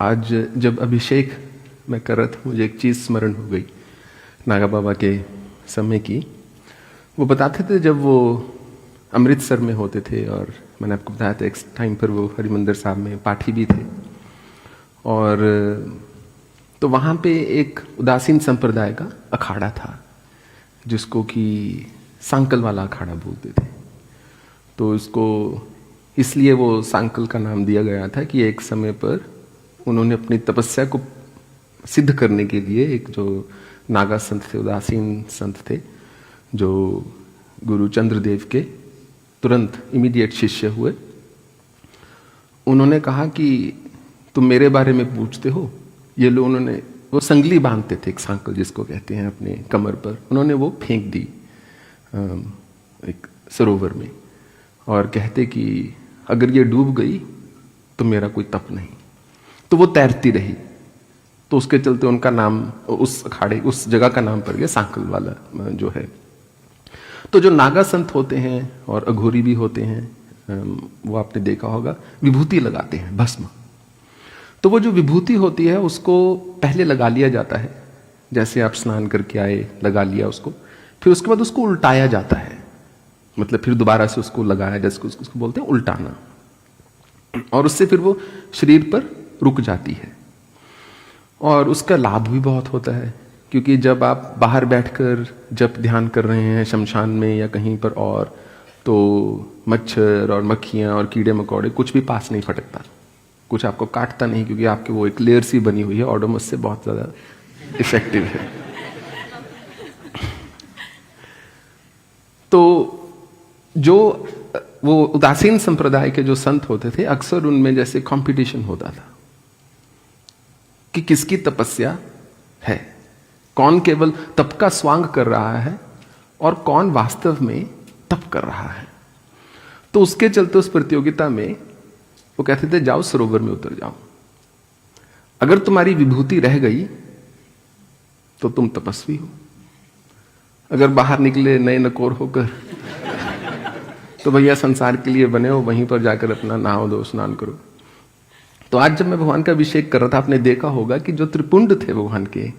आज जब अभिषेक मैं कर रहा था, मुझे एक चीज़ स्मरण हो गई नागा बाबा के समय की। वो बताते थे जब वो अमृतसर में होते थे, और मैंने आपको बताया था एक टाइम पर वो हरिमंदिर साहब में पाठी भी थे, और तो वहाँ पे एक उदासीन संप्रदाय का अखाड़ा था जिसको कि सांकल वाला अखाड़ा बोलते थे। तो इसको इसलिए वो सांकल का नाम दिया गया था कि एक समय पर उन्होंने अपनी तपस्या को सिद्ध करने के लिए एक जो नागा संत थे, उदासीन संत थे, जो गुरु चंद्रदेव के तुरंत इमीडिएट शिष्य हुए, उन्होंने कहा कि तुम मेरे बारे में पूछते हो। ये लोग उन्होंने वो संगली बांधते थे, एक सांकल जिसको कहते हैं, अपने कमर पर उन्होंने वो फेंक दी एक सरोवर में, और कहते कि अगर ये डूब गई तो मेरा कोई तप नहीं। तो वो तैरती रही, तो उसके चलते उनका नाम उस अखाड़े उस जगह का नाम पड़ गया सांकल वाला जो है। तो जो नागा संत होते हैं और अघोरी भी होते हैं, वो आपने देखा होगा, विभूति लगाते हैं, भस्म। तो वो जो विभूति होती है उसको पहले लगा लिया जाता है, जैसे आप स्नान करके आए, लगा लिया उसको, फिर उसके बाद उसको उल्टाया जाता है, मतलब फिर दोबारा से उसको लगाया, जैसे उसको बोलते हैं उल्टाना, और उससे फिर वो शरीर पर रुक जाती है। और उसका लाभ भी बहुत होता है, क्योंकि जब आप बाहर बैठकर जब ध्यान कर रहे हैं शमशान में या कहीं पर, और तो मच्छर और मक्खियां और कीड़े मकोड़े कुछ भी पास नहीं फटकता, कुछ आपको काटता नहीं, क्योंकि आपके वो एक लेयर सी बनी हुई है, ओडोमस से बहुत ज्यादा इफेक्टिव है। तो जो वो उदासीन संप्रदाय के जो संत होते थे, अक्सर उनमें जैसे कंपटीशन होता था कि किसकी तपस्या है, कौन केवल तप का स्वांग कर रहा है और कौन वास्तव में तप कर रहा है। तो उसके चलते उस प्रतियोगिता में वो कहते थे जाओ सरोवर में उतर जाओ, अगर तुम्हारी विभूति रह गई तो तुम तपस्वी हो, अगर बाहर निकले नए नकोर होकर तो भैया संसार के लिए बने हो, वहीं पर जाकर अपना नहाओ धो स्नान करो। तो आज जब मैं भगवान का अभिषेक कर रहा था, आपने देखा होगा कि जो त्रिपुंड थे भगवान के,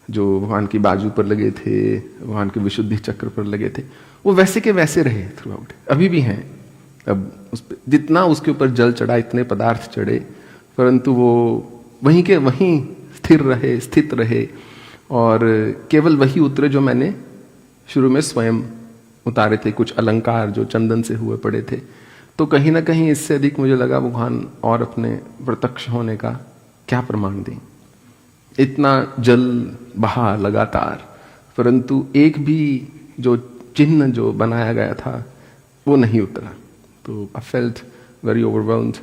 जो भगवान की बाजू पर लगे थे, भगवान के विशुद्धि चक्र पर लगे थे, वो वैसे के वैसे रहे थ्रू आउट, अभी भी हैं। अब जितना उसके ऊपर जल चढ़ा, इतने पदार्थ चढ़े, परंतु वो वहीं के वहीं स्थित रहे, और केवल वही उतरे जो मैंने शुरू में स्वयं उतारे थे, कुछ अलंकार जो चंदन से हुए पड़े थे। तो कहीं ना कहीं इससे अधिक मुझे लगा भगवान और अपने प्रत्यक्ष होने का क्या प्रमाण दें। इतना जल बहा लगातार, परंतु एक भी जो चिन्ह जो बनाया गया था वो नहीं उतरा। तो आई फेल्ट वेरी ओवरवेल्म्ड।